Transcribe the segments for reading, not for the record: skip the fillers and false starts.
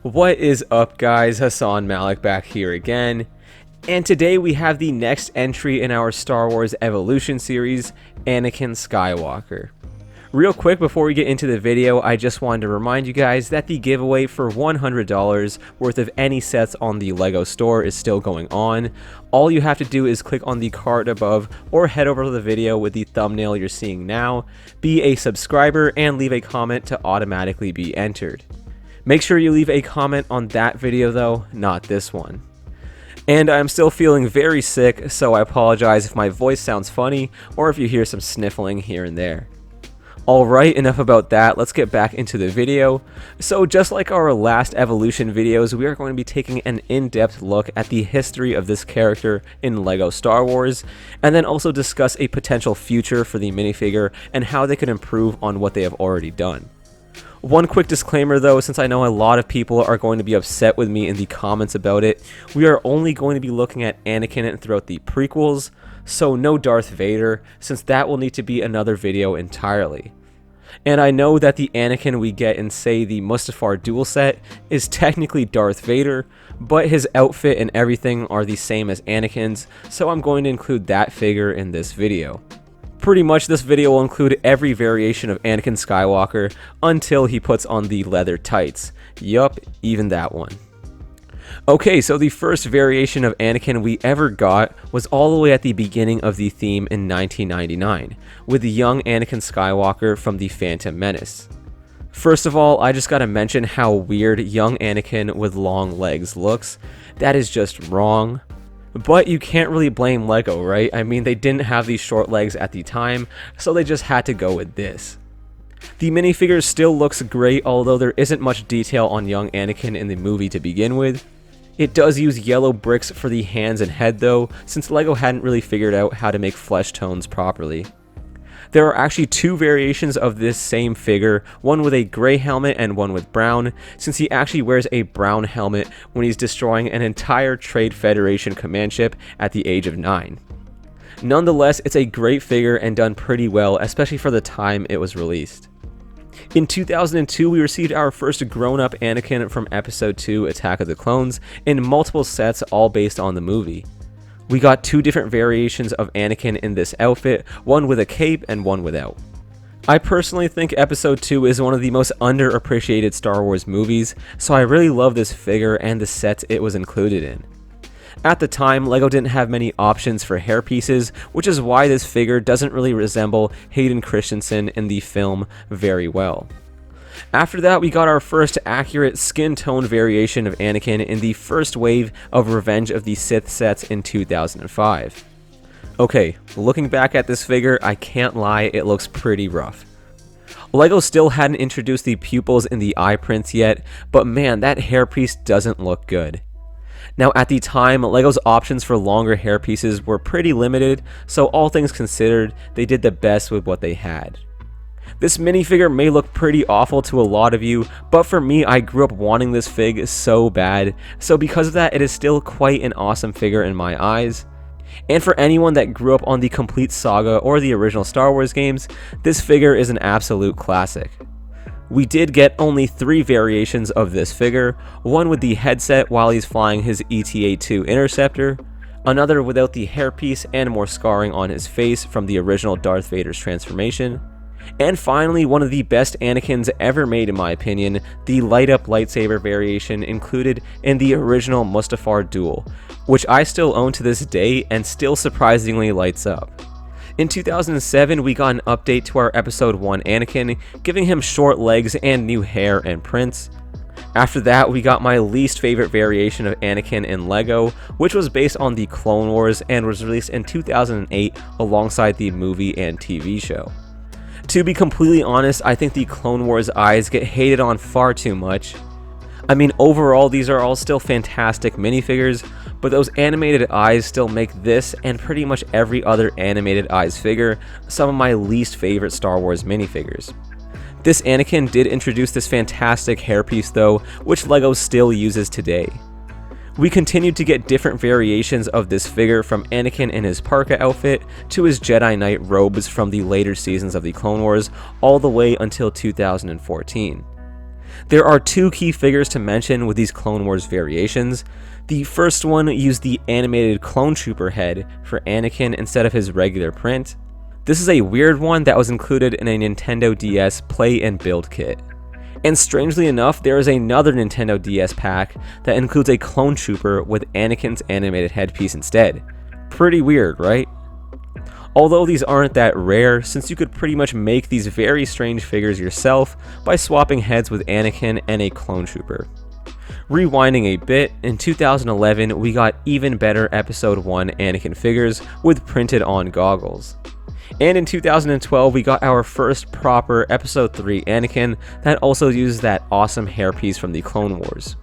What is up, guys? Hassan Malik back here again, and today we have the next entry in our Star Wars Evolution series, Anakin Skywalker. Real quick before we get into the video, I just wanted to remind you guys that the giveaway for $100 worth of any sets on the LEGO store is still going on. All you have to do is click on the card above or head over to the video with the thumbnail you're seeing now, be a subscriber, and leave a comment to automatically be entered. Make sure you leave a comment on that video though, not this one. And I'm still feeling very sick, so I apologize if my voice sounds funny or if you hear some sniffling here and there. Alright, enough about that, let's get back into the video. So just like our last evolution videos, we are going to be taking an in-depth look at the history of this character in LEGO Star Wars, and then also discuss a potential future for the minifigure and how they could improve on what they have already done. One quick disclaimer though, since I know a lot of people are going to be upset with me in the comments about it, we are only going to be looking at Anakin throughout the prequels, so no Darth Vader, since that will need to be another video entirely. And I know that the Anakin we get in, say, the Mustafar duel set is technically Darth Vader, but his outfit and everything are the same as Anakin's, so I'm going to include that figure in this video. Pretty much this video will include every variation of Anakin Skywalker until he puts on the leather tights. Yup, even that one. Okay, so the first variation of Anakin we ever got was all the way at the beginning of the theme in 1999, with the young Anakin Skywalker from The Phantom Menace. First of all, I just gotta mention how weird young Anakin with long legs looks. That is just wrong. But you can't really blame LEGO, right? I mean, they didn't have these short legs at the time, so they just had to go with this. The minifigure still looks great, although there isn't much detail on young Anakin in the movie to begin with. It does use yellow bricks for the hands and head though, since LEGO hadn't really figured out how to make flesh tones properly. There are actually two variations of this same figure, one with a gray helmet and one with brown, since he actually wears a brown helmet when he's destroying an entire Trade Federation command ship at the age of 9. Nonetheless, it's a great figure and done pretty well, especially for the time it was released. In 2002, we received our first grown-up Anakin from Episode 2 Attack of the Clones in multiple sets, all based on the movie. We got two different variations of Anakin in this outfit, one with a cape and one without. I personally think Episode 2 is one of the most underappreciated Star Wars movies, so I really love this figure and the sets it was included in. At the time, LEGO didn't have many options for hairpieces, which is why this figure doesn't really resemble Hayden Christensen in the film very well. After that, we got our first accurate skin tone variation of Anakin in the first wave of Revenge of the Sith sets in 2005. Okay, looking back at this figure, I can't lie, it looks pretty rough. LEGO still hadn't introduced the pupils in the eye prints yet, but man, that hairpiece doesn't look good. Now at the time, LEGO's options for longer hairpieces were pretty limited, so all things considered, they did the best with what they had. This minifigure may look pretty awful to a lot of you, but for me, I grew up wanting this fig so bad, so because of that, it is still quite an awesome figure in my eyes. And for anyone that grew up on the complete saga or the original Star Wars games, this figure is an absolute classic. We did get only 3 variations of this figure, one with the headset while he's flying his ETA-2 interceptor, another without the hairpiece and more scarring on his face from the original Darth Vader's transformation, and finally, one of the best Anakins ever made in my opinion, the light-up lightsaber variation included in the original Mustafar duel, which I still own to this day and still surprisingly lights up. In 2007, we got an update to our Episode 1 Anakin, giving him short legs and new hair and prints. After that, we got my least favorite variation of Anakin in LEGO, which was based on the Clone Wars and was released in 2008 alongside the movie and TV show. To be completely honest, I think the Clone Wars eyes get hated on far too much. I mean, overall, these are all still fantastic minifigures, but those animated eyes still make this and pretty much every other animated eyes figure some of my least favorite Star Wars minifigures. This Anakin did introduce this fantastic hairpiece though, which LEGO still uses today. We continued to get different variations of this figure from Anakin in his parka outfit to his Jedi Knight robes from the later seasons of the Clone Wars all the way until 2014. There are two key figures to mention with these Clone Wars variations. The first one used the animated clone trooper head for Anakin instead of his regular print. This is a weird one that was included in a Nintendo DS play and build kit. And strangely enough, there is another Nintendo DS pack that includes a clone trooper with Anakin's animated headpiece instead. Pretty weird, right? Although these aren't that rare, since you could pretty much make these very strange figures yourself by swapping heads with Anakin and a clone trooper. Rewinding a bit, in 2011 we got even better Episode 1 Anakin figures with printed on goggles. And in 2012 we got our first proper Episode 3 Anakin that also uses that awesome hairpiece from the Clone Wars.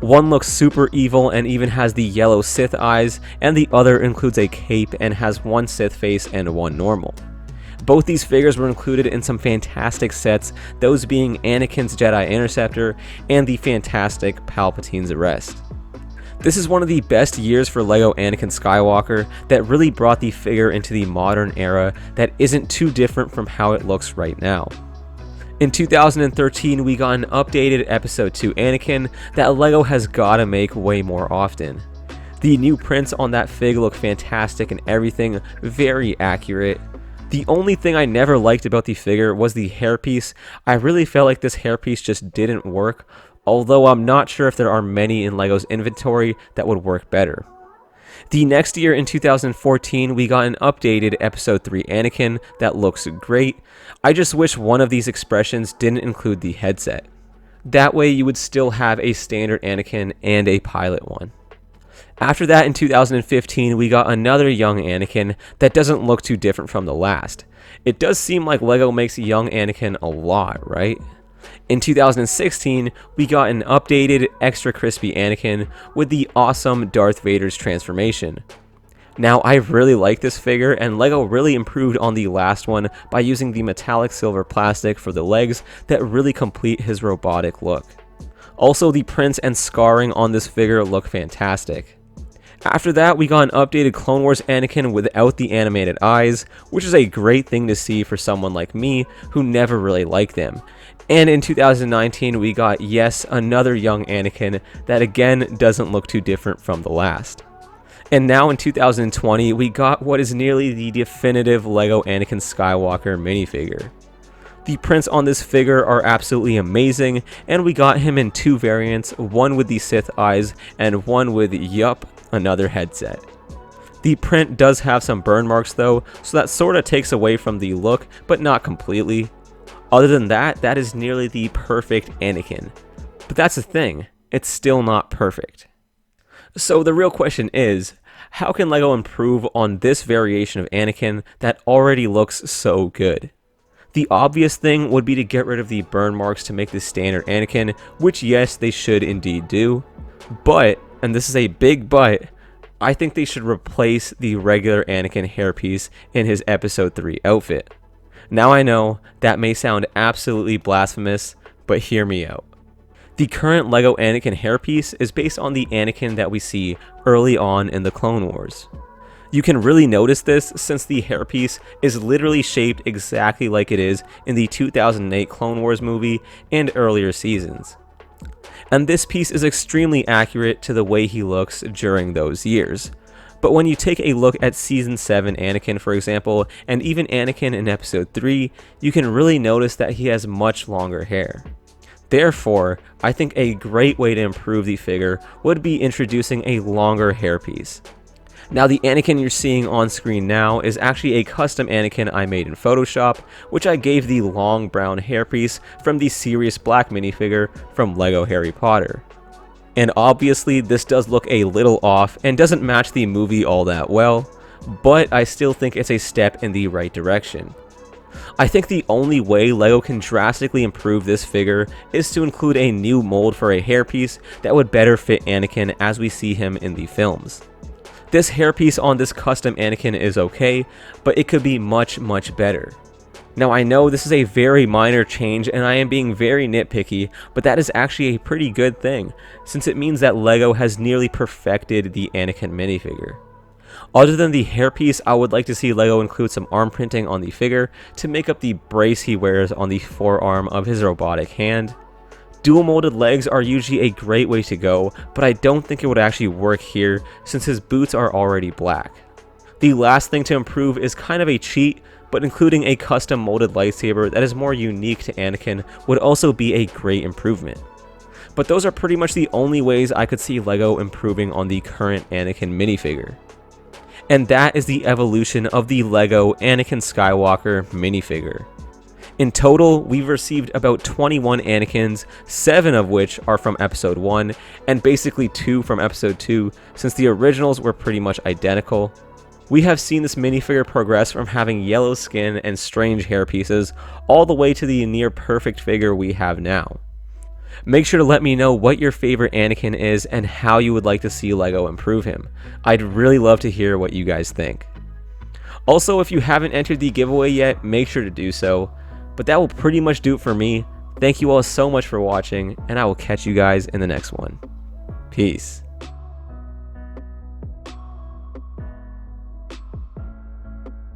One looks super evil and even has the yellow Sith eyes, and the other includes a cape and has one Sith face and one normal. Both these figures were included in some fantastic sets, those being Anakin's Jedi Interceptor and the fantastic Palpatine's Arrest. This is one of the best years for LEGO Anakin Skywalker that really brought the figure into the modern era that isn't too different from how it looks right now. In 2013, we got an updated Episode 2 Anakin that LEGO has gotta make way more often. The new prints on that fig look fantastic and everything very accurate. The only thing I never liked about the figure was the hairpiece. I really felt like this hairpiece just didn't work, although I'm not sure if there are many in LEGO's inventory that would work better. The next year in 2014, we got an updated Episode 3 Anakin that looks great. I just wish one of these expressions didn't include the headset. That way you would still have a standard Anakin and a pilot one. After that, in 2015, we got another young Anakin that doesn't look too different from the last. It does seem like LEGO makes young Anakin a lot, right? In 2016, we got an updated, extra crispy Anakin with the awesome Darth Vader's transformation. Now, I really like this figure, and LEGO really improved on the last one by using the metallic silver plastic for the legs that really complete his robotic look. Also, the prints and scarring on this figure look fantastic. After that, we got an updated Clone Wars Anakin without the animated eyes, which is a great thing to see for someone like me who never really liked them. And in 2019, we got, yes, another young Anakin that again doesn't look too different from the last. And now in 2020, we got what is nearly the definitive LEGO Anakin Skywalker minifigure. The prints on this figure are absolutely amazing, and we got him in two variants, one with the Sith eyes and one with, yup, another headset. The print does have some burn marks though, so that sorta takes away from the look, but not completely. Other than that, that is nearly the perfect Anakin. But that's the thing, it's still not perfect. So the real question is, how can LEGO improve on this variation of Anakin that already looks so good? The obvious thing would be to get rid of the burn marks to make this standard Anakin, which yes, they should indeed do. But, and this is a big but, I think they should replace the regular Anakin hairpiece in his Episode 3 outfit. Now I know, that may sound absolutely blasphemous, but hear me out. The current LEGO Anakin hairpiece is based on the Anakin that we see early on in the Clone Wars. You can really notice this since the hairpiece is literally shaped exactly like it is in the 2008 Clone Wars movie and earlier seasons. And this piece is extremely accurate to the way he looks during those years. But when you take a look at Season 7 Anakin, for example, and even Anakin in Episode 3, you can really notice that he has much longer hair. Therefore, I think a great way to improve the figure would be introducing a longer hairpiece. Now, the Anakin you're seeing on screen now is actually a custom Anakin I made in Photoshop, which I gave the long brown hairpiece from the Sirius Black minifigure from LEGO Harry Potter. And obviously, this does look a little off and doesn't match the movie all that well, but I still think it's a step in the right direction. I think the only way LEGO can drastically improve this figure is to include a new mold for a hairpiece that would better fit Anakin as we see him in the films. This hairpiece on this custom Anakin is okay, but it could be much, much better. Now I know this is a very minor change and I am being very nitpicky, but that is actually a pretty good thing, since it means that LEGO has nearly perfected the Anakin minifigure. Other than the hairpiece, I would like to see LEGO include some arm printing on the figure to make up the brace he wears on the forearm of his robotic hand. Dual molded legs are usually a great way to go, but I don't think it would actually work here since his boots are already black. The last thing to improve is kind of a cheat, but including a custom molded lightsaber that is more unique to Anakin would also be a great improvement. But those are pretty much the only ways I could see LEGO improving on the current Anakin minifigure. And that is the evolution of the LEGO Anakin Skywalker minifigure. In total, we've received about 21 Anakins, 7 of which are from Episode 1, and basically 2 from Episode 2, since the originals were pretty much identical. We have seen this minifigure progress from having yellow skin and strange hair pieces, all the way to the near perfect figure we have now. Make sure to let me know what your favorite Anakin is and how you would like to see LEGO improve him. I'd really love to hear what you guys think. Also, if you haven't entered the giveaway yet, make sure to do so. But that will pretty much do it for me. Thank you all so much for watching, and I will catch you guys in the next one. Peace.